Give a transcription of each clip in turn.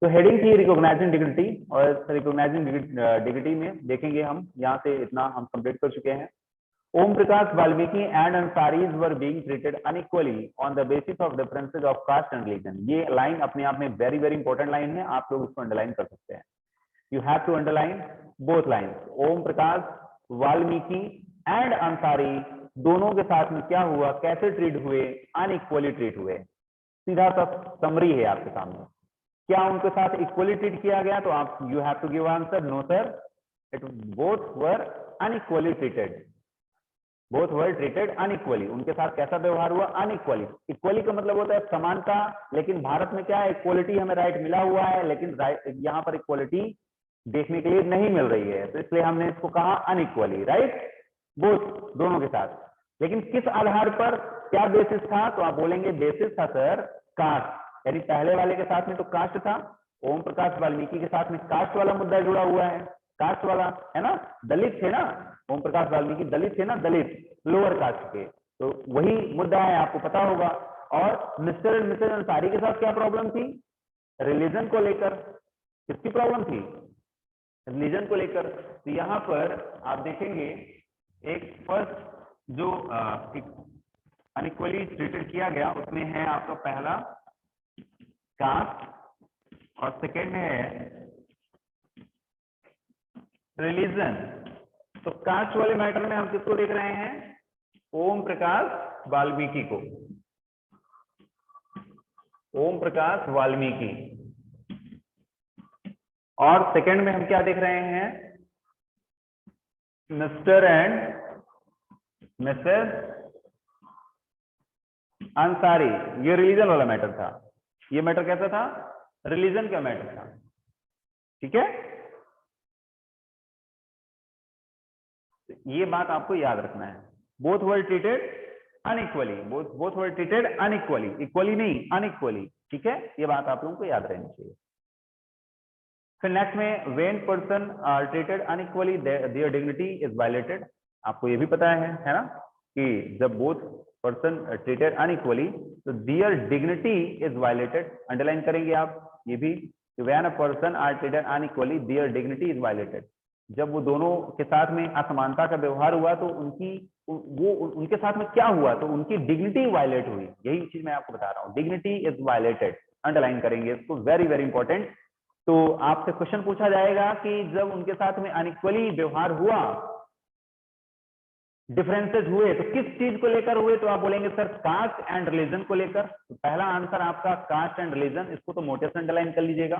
तो हेडिंग थी recognising dignity, और रिकॉग्नाइजिंग डिग्निटी में देखेंगे हम यहाँ से इतना हम कंप्लीट कर चुके हैं। Om Prakash Valmiki and Ansaris were being treated unequally on the basis of differences of caste and religion. ये लाइन अपने आप में वेरी वेरी इंपॉर्टेंट लाइन है, आप लोग इसको अंडरलाइन कर सकते हैं। You have to underline both lines. Om Prakash Valmiki and Ansari दोनों के साथ में क्या हुआ, कैसे ट्रीट हुए, अनइक्वली ट्रीट हुए। सीधा सा समरी है आपके सामने। क्या उनके साथ इक्वली ट्रीट किया गया? तो आप you have to give answer no sir, it both were unequally treated. Both were treated unequally. उनके साथ कैसा व्यवहार हुआ? अनइक्वली। इक्वली का मतलब होता है समानता, लेकिन भारत में क्या है, इक्वलिटी हमें राइट मिला हुआ है, लेकिन यहाँ पर इक्वलिटी देखने के लिए नहीं मिल रही है, तो इसलिए हमने इसको कहा अनइक्वली, राइट। बोथ दोनों के साथ। लेकिन किस आधार पर, क्या बेसिस था? तो आप बोलेंगे बेसिस था सर कास्ट, यानी पहले वाले के साथ में तो कास्ट था, ओम प्रकाश वाल्मीकि के साथ में कास्ट वाला मुद्दा जुड़ा हुआ है, कास्ट वाला है ना, दलित थे ना, ओम प्रकाश वाल्मीकि दलित थे ना, दलित लोअर कास्ट के, तो वही मुद्दा है, आपको पता होगा। और मिस्टर एंड मिसेज अंसारी के साथ क्या प्रॉब्लम थी? रिलीजन को लेकर। किसकी प्रॉब्लम थी? रिलीजन को लेकर। तो यहाँ पर आप देखेंगे एक फर्स्ट जो अनइक्वली ट्रीटेड किया गया उसमें है आपका पहला कास्ट और सेकेंड है रिलीजन। तो कास्ट वाले मैटर में हम किसको देख रहे हैं? ओम प्रकाश वाल्मीकि को। ओम प्रकाश वाल्मीकि। और सेकंड में हम क्या देख रहे हैं? Mister and Mrs Ansari. ये रिलीजन वाला मैटर था। ये मैटर कैसा था? रिलीजन का मैटर था। ठीक है, ये बात आपको याद रखना है। Both were treated unequally, both were treated unequally, equally नहीं अनइक्वली। ठीक है, ये बात आप लोगों को याद रहनी चाहिए। फिर नेक्स्ट में when person are treated unequally their dignity is violated. आपको ये भी पता है ना, कि जब बोथ पर्सन ट्रीटेड अनइक्वली तो their dignity is violated. Underline करेंगे आप ये भी, when a person are treated unequally their dignity is violated. जब वो दोनों के साथ में असमानता का व्यवहार हुआ तो उनके साथ में क्या हुआ? तो उनकी डिग्निटी वायलेट हुई। यही चीज मैं आपको बता रहा हूँ, डिग्निटी इज वायलेटेड। अंडरलाइन करेंगे इसको, वेरी वेरी इंपॉर्टेंट। तो आपसे क्वेश्चन पूछा जाएगा कि जब उनके साथ में अनइक्वली व्यवहार हुआ, डिफरेंसेस हुए, तो किस चीज को लेकर हुए? तो आप बोलेंगे सर कास्ट एंड रिलीजन को लेकर। तो पहला आंसर आपका कास्ट एंड रिलीजन, इसको तो मोटे से अंडरलाइन कर लीजिएगा,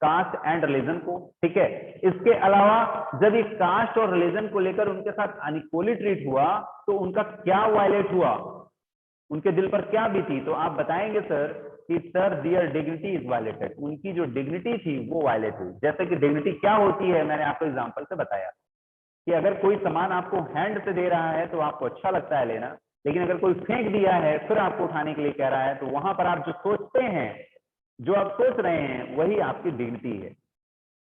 कास्ट एंड रिलीजन को। ठीक है, इसके अलावा जब ये कास्ट और रिलीजन को लेकर उनके साथ अनइक्वली ट्रीट हुआ तो उनका क्या वायलेट हुआ, उनके दिल पर क्या बीती? तो आप बताएंगे सर कि sir their dignity is violated. उनकी जो डिग्निटी थी वो वायलेट हुई। जैसे कि डिग्निटी क्या होती है, मैंने आपको एग्जांपल से बताया कि अगर कोई सामान आपको हैंड से दे रहा है तो आपको अच्छा लगता है लेना, लेकिन अगर कोई फेंक दिया है फिर आपको उठाने के लिए कह रहा है, तो वहां पर आप जो सोचते हैं, जो आप सोच रहे हैं, वही आपकी डिग्निटी है,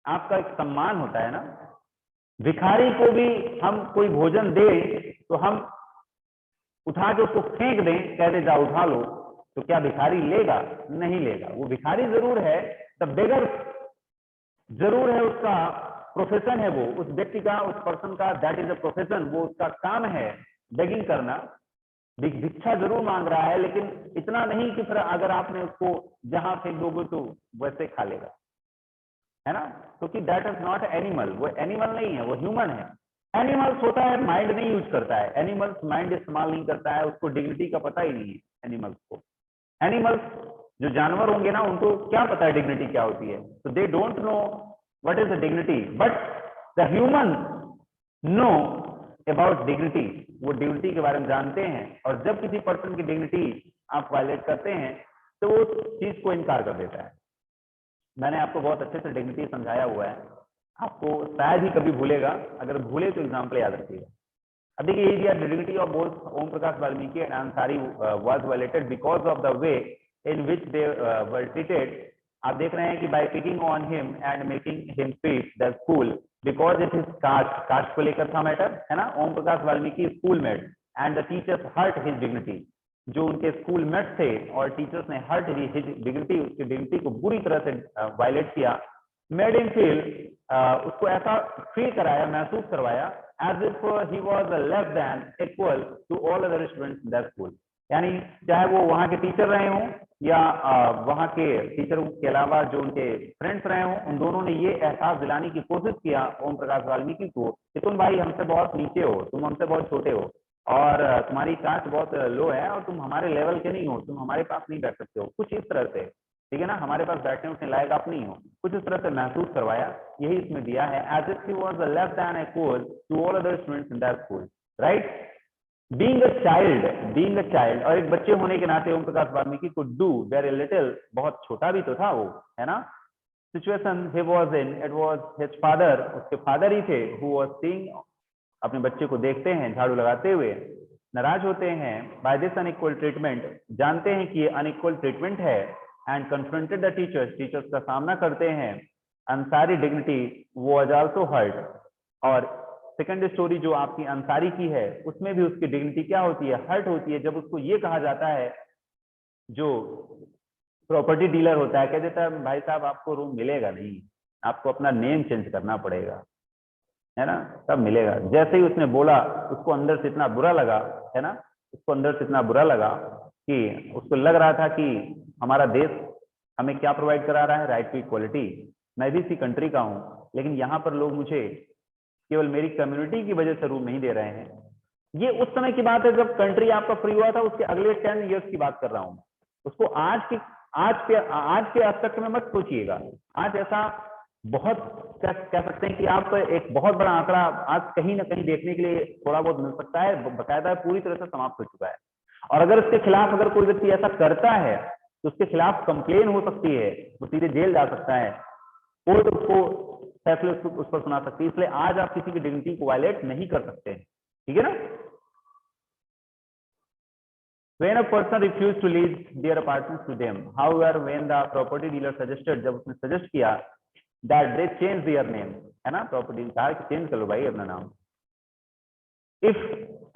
आपका एक सम्मान होता है ना। भिखारी को भी हम कोई भोजन दे तो हम उठा के उसको फेंक दें, कह दे जाओ उठा लो, तो क्या भिखारी लेगा? नहीं लेगा। वो भिखारी जरूर है, द बेगर जरूर है, उसका प्रोफेशन है, वो उस व्यक्ति का, उस पर्सन का, दैट इज अ प्रोफेशन, वो उसका काम है बेगिंग करना, भिक्षा जरूर मांग रहा है, लेकिन इतना नहीं कि फिर अगर आपने उसको जहां फेंक दोगे तो वैसे खा लेगा, है ना। क्योंकि दैट इज नॉट एनिमल, वो एनिमल नहीं है, वो ह्यूमन है। एनिमल्स होता है माइंड नहीं यूज करता है, एनिमल्स माइंड इस्तेमाल नहीं करता है, उसको डिग्निटी का पता ही नहीं है एनिमल्स को। एनिमल्स जो जानवर होंगे ना, उनको क्या पता है डिग्निटी क्या होती है, तो they don't know what is the dignity, but the human know about dignity. वो डिग्निटी के बारे में जानते हैं, और जब किसी पर्सन की डिग्निटी आप वायलेट करते हैं तो वो उस चीज को इनकार कर देता है। मैंने आपको बहुत अच्छे से डिग्निटी समझाया हुआ है, आपको शायद ही कभी भूलेगा, अगर भूले तो एग्जाम्पल याद रखिएगा। अब देखिए, ये दिया dignity of both Om Prakash Valmiki and Ansari was violated because of the way in which they were treated. आप देख रहे हैं कि by picking on him and making him feet the school because it is caste, caste को लेकर था मैटर, है ना। Om Prakash Valmiki school mate and the teachers hurt his dignity जो उनके स्कूल मेट थे और टीचर्स ने हर डिग्निटी, उसकी डिग्निटी को बुरी तरह से वायलेट किया, मेड हिम फील, उसको ऐसा फील कराया, महसूस करवाया as if he was less than equal to all other students in that school. यानी चाहे वो वहां के टीचर रहे हों या वहां के टीचर के अलावा जो उनके फ्रेंड्स रहे हों, उन दोनों ने ये एहसास दिलाने की कोशिश किया ओम प्रकाश वाल्मीकि को कि तुम भाई हमसे बहुत नीचे हो, तुम हमसे बहुत छोटे हो और तुम्हारी कास्ट बहुत लो है और तुम हमारे लेवल के नहीं हो, तुम हमारे पास नहीं बैठ सकते हो, कुछ इस तरह से, ठीक है ना, हमारे पास बैठने उठने लायक आप नहीं हो, कुछ इस तरह से महसूस करवाया। यही इसमें दिया है, as if he was less than equal to all other students in that school, right. Being a child, और एक बच्चे होने के नाते ओम प्रकाश वाल्मीकि को डू वेरी लिटिल, बहुत छोटा भी तो था वो, है ना। Situation he was in, it was his father, उसके फादर ही थे, हु वाज सीइंग, अपने बच्चे को देखते हैं झाड़ू लगाते हुए, नाराज होते हैं बाय दिस अनइक्वल ट्रीटमेंट, जानते हैं कि ये अनइक्वल ट्रीटमेंट है, एंड कन्फ्रंटेड द टीचर्स का सामना करते हैं, Ansari dignity was also hurt. और सेकंड स्टोरी जो आपकी अंसारी की है उसमें भी उसकी डिग्निटी क्या होती है, हर्ट होती है, जब उसको ये कहा जाता है, जो प्रॉपर्टी डीलर होता है कह देता है भाई साहब आपको रूम मिलेगा नहीं, आपको अपना नेम चेंज करना पड़ेगा, है ना, तब मिलेगा। जैसे ही उसने बोला उसको अंदर से इतना बुरा लगा, है ना, उसको अंदर से इतना बुरा लगा कि उसको लग रहा था कि हमारा देश हमें क्या प्रोवाइड करा रहा है, राइट टू इक्वलिटी, मैं भी इसी कंट्री का हूँ, लेकिन यहाँ पर लोग मुझे केवल मेरी कम्युनिटी की वजह से रूम नहीं दे रहे हैं। ये उस समय की बात है जब कंट्री आपका फ्री हुआ था, उसके अगले 10 इयर्स की बात कर रहा हूं। उसको आज के एस्पेक्ट में मत सोचिएगा। आज ऐसा बहुत कह सकते हैं कि आप एक बहुत बड़ा आंकड़ा आज कहीं ना कहीं देखने के लिए थोड़ा बहुत मिल सकता है, बकायदा पूरी तरह से समाप्त हो चुका है। और अगर उसके खिलाफ अगर कोई व्यक्ति ऐसा करता है तो उसके खिलाफ कंप्लेन हो सकती है, वो सीधे जेल जा सकता है, कोर्ट उसको फैसले उस पर सुना सकती है। इसलिए आज आप किसी की डिग्निटी को वायलेट नहीं कर सकते, ठीक है ना। When a person refused to lease their apartments to them, however, when the property dealer suggested, जब उसने suggest किया that they change their name, है ना, प्रॉपर्टी कहा कि चेंज कर लो भाई अपना नाम। If,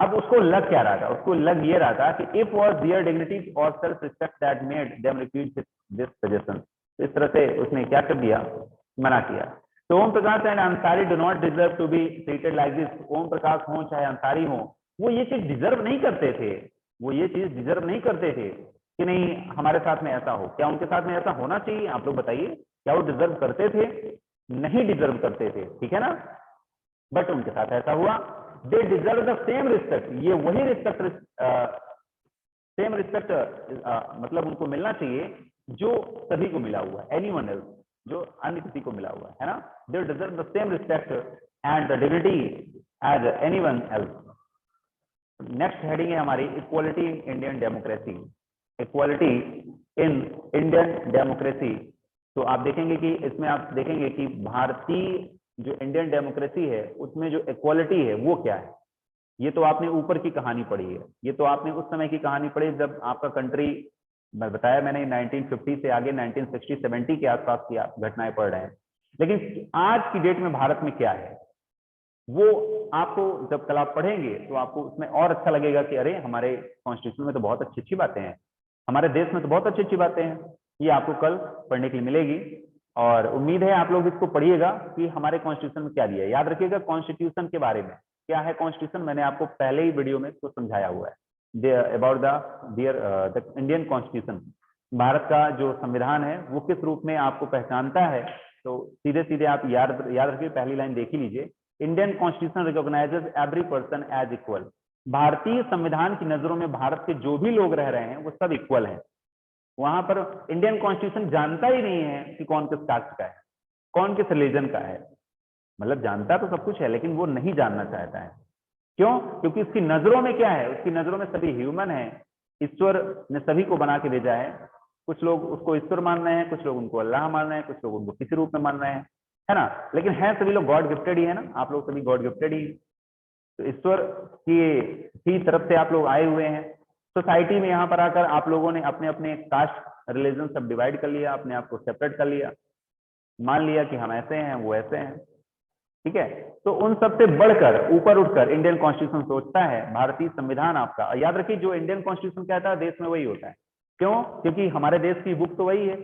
अब उसको लग क्या रहा था, उसको लग ये रहा था कि if was their dignity or self respect that made them refuse this suggestion, तो इस तरह से उसने क्या कर दिया, मना किया। तो Om Prakash and Ansari do not deserve to be treated like this. Om Prakash हो चाहे अंसारी हो, वो ये चीज डिजर्व नहीं करते थे, वो ये चीज डिजर्व नहीं करते थे कि नहीं हमारे साथ में ऐसा हो। क्या उनके साथ में ऐसा होना चाहिए, आप लोग बताइए, क्या वो डिजर्व करते थे? नहीं डिजर्व करते थे, ठीक है ना, बट उनके साथ ऐसा हुआ। दे डिजर्व द सेम रिस्पेक्ट, ये वही रिस्पेक्ट, सेम रिस्पेक्ट मतलब उनको मिलना चाहिए जो सभी को मिला हुआ है, एनीवन एल्स, जो अन्य किसी को मिला हुआ है ना। They deserve the same respect and the dignity as anyone else. Next heading है हमारी equality in Indian democracy. Equality in Indian democracy. तो आप देखेंगे कि इसमें आप देखेंगे कि भारतीय जो इंडियन डेमोक्रेसी है उसमें जो इक्वालिटी है वो क्या है। ये तो आपने ऊपर की कहानी पढ़ी है, ये तो आपने उस समय की कहानी पढ़ी जब आपका कंट्री, बताया मैंने 1950 से आगे 1960-70 के आसपास की आप घटनाएं पढ़ रहे हैं। लेकिन आज की डेट में भारत में क्या है वो आपको जब कल आप पढ़ेंगे तो आपको उसमें और अच्छा लगेगा कि अरे हमारे कॉन्स्टिट्यूशन में तो बहुत अच्छी अच्छी बातें हैं, हमारे देश में तो बहुत अच्छी अच्छी बातें हैं। ये आपको कल पढ़ने के लिए मिलेगी और उम्मीद है आप लोग इसको पढ़िएगा कि हमारे कॉन्स्टिट्यूशन में क्या दिया है। याद रखिएगा कॉन्स्टिट्यूशन के बारे में क्या है कॉन्स्टिट्यूशन, मैंने आपको पहले ही वीडियो में इसको समझाया हुआ है about the Indian constitution. Bharat का जो संविधान है वो किस रूप में आपको पहचानता है, तो सीधे सीधे आप याद रखिए, पहली लाइन देख ही लीजिए। Indian constitution recognises every person as equal. भारतीय संविधान की नजरों में भारत के जो भी लोग रह रहे हैं वो सब इक्वल हैं। वहां पर इंडियन कॉन्स्टिट्यूशन जानता ही नहीं है कि कौन किस कास्ट का है, कौन किस रिलीजन का है। मतलब जानता तो सब कुछ है लेकिन वो नहीं जानना चाहता है। क्यों? क्योंकि उसकी नजरों में क्या है, उसकी नजरों में सभी ह्यूमन है। ईश्वर ने सभी को बना के भेजा है। कुछ लोग उसको ईश्वर मान रहे हैं, कुछ लोग उनको अल्लाह मान रहे हैं, कुछ लोग उनको किसी रूप में मान रहे हैं, है ना। लेकिन है सभी लोग गॉड गिफ्टेड ही है ना, आप लोग सभी गॉड गिफ्टेड ही। तो ईश्वर की तरफ से आप लोग आए हुए हैं। सोसाइटी में यहाँ पर आकर आप लोगों ने अपने अपने कास्ट रिलीजन सब डिवाइड कर लिया, अपने आप को सेपरेट कर लिया, मान लिया कि हम ऐसे हैं वो ऐसे हैं। ठीक है। तो उन सबसे बढ़कर ऊपर उठकर इंडियन कॉन्स्टिट्यूशन सोचता है, भारतीय संविधान आपका। याद रखिए जो इंडियन कॉन्स्टिट्यूशन कहता है देश में वही होता है। क्यों? क्योंकि हमारे देश की बुक तो वही है,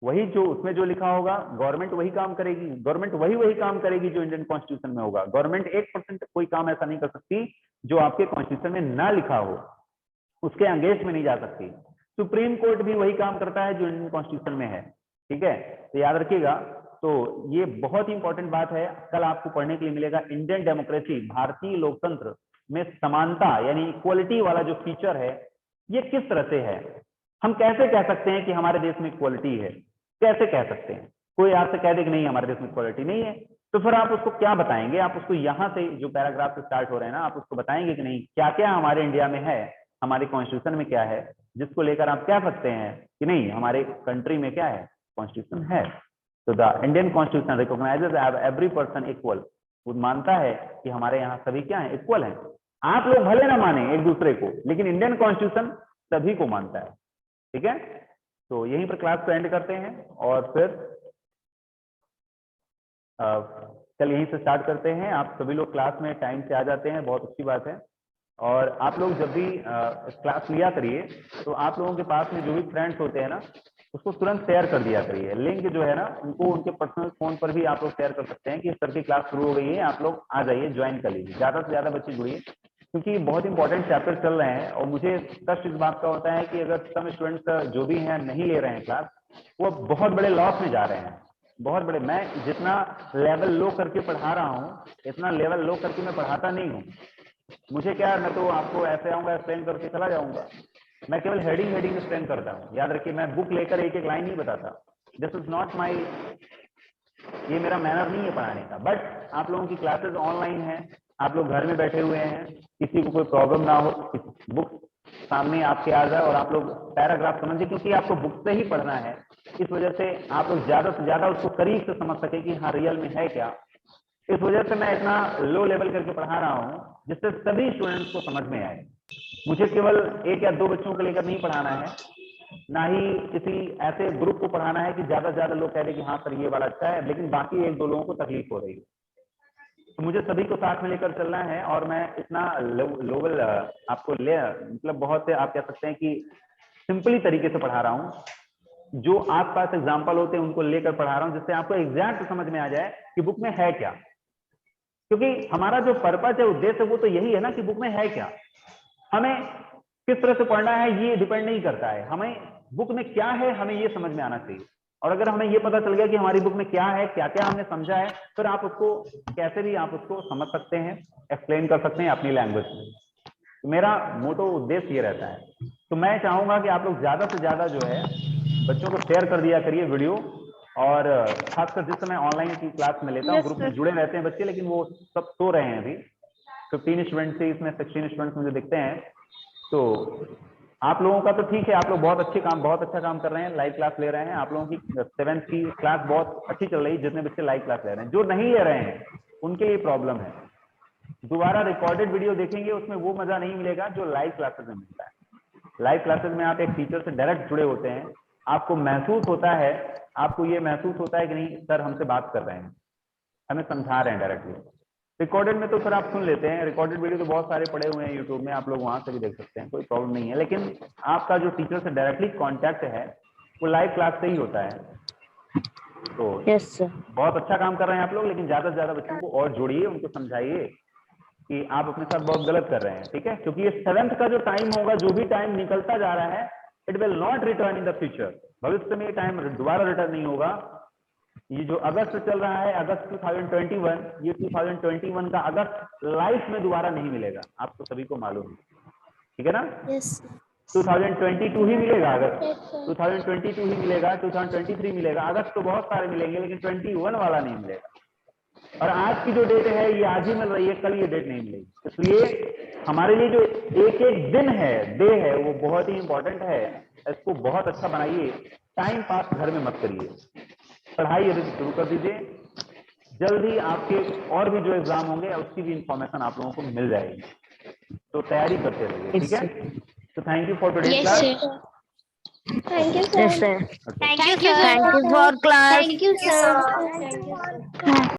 वही जो उसमें जो लिखा होगा गवर्नमेंट वही काम करेगी, गवर्नमेंट वही काम करेगी जो इंडियन कॉन्स्टिट्यूशन में होगा। गवर्नमेंट 1% कोई काम ऐसा नहीं कर सकती जो आपके कॉन्स्टिट्यूशन में ना लिखा हो, उसके अगेंस्ट में नहीं जा सकती। सुप्रीम कोर्ट भी वही काम करता है जो इंडियन कॉन्स्टिट्यूशन में है, ठीक है। तो याद रखिएगा। तो ये बहुत ही इंपॉर्टेंट बात है, कल आपको पढ़ने के लिए मिलेगा। इंडियन डेमोक्रेसी, भारतीय लोकतंत्र में समानता यानी इक्वलिटी वाला जो फीचर है ये किस तरह से है। हम कैसे कह सकते हैं कि हमारे देश में इक्वलिटी है? कैसे कह सकते हैं? कोई आपसे कह दे कि नहीं हमारे देश में इक्वलिटी नहीं है, तो फिर आप उसको क्या बताएंगे? आप उसको यहाँ से जो पैराग्राफ से स्टार्ट हो रहे हैं ना, आप उसको बताएंगे कि नहीं क्या क्या हमारे इंडिया में है, हमारे कॉन्स्टिट्यूशन में क्या है, जिसको लेकर आप कह सकते हैं कि नहीं हमारे कंट्री में क्या है, कॉन्स्टिट्यूशन है। तो the Indian constitution recognises every person equal, वो मानता है कि हमारे यहाँ सभी क्या है, इक्वल है। आप लोग भले ना माने एक दूसरे को, लेकिन इंडियन कॉन्स्टिट्यूशन सभी को मानता है, ठीक है। तो यहीं पर क्लास को एंड करते हैं और फिर कल यहीं से स्टार्ट करते हैं। आप सभी लोग क्लास में टाइम से आ जाते हैं, बहुत अच्छी बात है। और आप लोग जब भी क्लास लिया करिए तो आप लोगों के पास में जो भी फ्रेंड्स होते हैं ना, उसको तुरंत शेयर कर दिया करिए। लिंक जो है ना उनको उनके पर्सनल फोन पर भी आप लोग शेयर कर सकते हैं कि इस तरह की क्लास शुरू हो गई है, आप लोग आ जाइए, ज्वाइन कर लीजिए। ज्यादा से ज्यादा बच्चे जुड़िए, क्योंकि बहुत इंपॉर्टेंट चैप्टर चल रहे हैं। और मुझे कष्ट इस बात का होता है कि अगर सम स्टूडेंट्स जो भी हैं नहीं ले रहे हैं क्लास, वो बहुत बड़े लॉस में जा रहे हैं, बहुत बड़े। मैं जितना लेवल लो करके पढ़ा रहा हूँ, इतना लेवल लो करके मैं पढ़ाता नहीं हूँ। मुझे क्या, मैं तो आपको ऐसे आऊंगा एक्सप्लेन करके चला जाऊंगा, मैं केवल हेडिंग एक्सप्लेन करता हूँ। याद रखिए मैं बुक लेकर एक एक लाइन नहीं बताता, दिस इज नॉट माई, ये मेरा मैनर नहीं है पढ़ाने का। बट आप लोगों की क्लासेस ऑनलाइन है, आप लोग घर में बैठे हुए हैं, किसी को कोई प्रॉब्लम ना हो, बुक सामने आपके आ जाए और आप लोग पैराग्राफ समझिए, क्योंकि आपको बुक से ही पढ़ना है। इस वजह से आप लोग ज्यादा से ज्यादा उसको करीब से समझ सके कि हाँ रियल में है क्या। इस वजह से मैं इतना लो लेवल करके पढ़ा रहा हूँ जिससे सभी स्टूडेंट्स को समझ में आए। मुझे केवल एक या दो बच्चों को लेकर नहीं पढ़ाना है, ना ही किसी ऐसे ग्रुप को पढ़ाना है कि ज्यादा से ज्यादा लोग कह रहे कि हाँ सर ये वाला अच्छा है, लेकिन बाकी एक दो लोगों को तकलीफ हो रही है। तो मुझे सभी को साथ में लेकर चलना है। और मैं इतना लोवल आपको मतलब बहुत से आप कह सकते हैं कि सिंपली तरीके से पढ़ा रहा हूँ, जो आसपास एग्जाम्पल होते हैं उनको लेकर पढ़ा रहा हूँ, जिससे आपको एग्जैक्ट समझ में आ जाए कि बुक में है क्या। क्योंकि हमारा जो पर्पज है, उद्देश्य, वो तो यही है ना कि बुक में है क्या। हमें किस तरह से पढ़ना है ये डिपेंड नहीं करता है, हमें बुक में क्या है हमें ये समझ में आना चाहिए। और अगर हमें ये पता चल गया कि हमारी बुक में क्या है, क्या क्या हमने समझा है, फिर आप उसको कैसे भी आप उसको समझ सकते हैं, एक्सप्लेन कर सकते हैं अपनी लैंग्वेज में। तो मेरा मोटो उद्देश्य ये रहता है। तो मैं चाहूंगा कि आप लोग ज्यादा से ज्यादा जो है बच्चों को शेयर कर दिया करिए वीडियो। और खासकर जिस समय ऑनलाइन की क्लास में लेता हूँ, ग्रुप में जुड़े रहते हैं बच्चे, लेकिन वो सब सो रहे हैं अभी। 15 स्टूडेंट से इसमें 16 स्टूडेंट्स मुझे दिखते हैं। तो आप लोगों का तो ठीक है, आप लोग बहुत अच्छा काम कर रहे हैं, लाइव क्लास ले रहे हैं। आप लोगों की 7th की क्लास बहुत अच्छी चल रही है, जितने बच्चे लाइव क्लास ले रहे हैं। जो नहीं ले रहे हैं उनके लिए प्रॉब्लम है, दोबारा रिकॉर्डेड वीडियो देखेंगे उसमें वो मजा नहीं मिलेगा जो लाइव क्लासेस में मिलता है। लाइव क्लासेस में आप एक टीचर से डायरेक्ट जुड़े होते हैं, आपको महसूस होता है, आपको ये महसूस होता है कि नहीं सर हमसे बात कर रहे हैं, हमें समझा रहे हैं डायरेक्टली। रिकॉर्डेड में तो फिर आप सुन लेते हैं, रिकॉर्डेड वीडियो तो बहुत सारे पड़े हुए हैं यूट्यूब में, आप लोग वहां से भी देख सकते हैं, कोई प्रॉब्लम नहीं है। लेकिन आपका जो टीचर से डायरेक्टली कांटेक्ट है वो लाइव क्लास से ही होता है। तो बहुत अच्छा काम कर रहे हैं आप लोग, लेकिन ज्यादा से ज्यादा बच्चों को और जोड़िए, उनको समझाइए कि आप अपने साथ बहुत गलत कर रहे हैं, ठीक है। क्योंकि ये 7th का जो टाइम होगा, जो भी टाइम निकलता जा रहा है, it will not return in the future. भविष्य में ये टाइम दोबारा रिटर्न नहीं होगा। ये जो अगस्त चल रहा है, अगस्त 2021, ये 2021 का अगस्त लाइफ में दोबारा नहीं मिलेगा, आपको सभी को मालूम है, ठीक है ना। 2022 ही मिलेगा, अगस्त 2022 ही मिलेगा, 2023 मिलेगा, अगस्त तो बहुत सारे मिलेंगे, लेकिन 21 वाला नहीं मिलेगा। और आज की जो डेट है ये आज ही मिल रही है, कल ये डेट नहीं मिलेगी। इसलिए हमारे लिए जो एक एक दिन है, डे है, वो बहुत ही इंपॉर्टेंट है। इसको बहुत अच्छा बनाइए, टाइम पास घर में मत करिए, पढ़ाई शुरू कर दीजिए। जल्द ही आपके और भी जो एग्जाम होंगे उसकी भी इंफॉर्मेशन आप लोगों को मिल जाएगी, तो तैयारी करते रहिए, ठीक है। तो thank you for today's class. Thank you, sir. Thank you for class. Thank you, sir.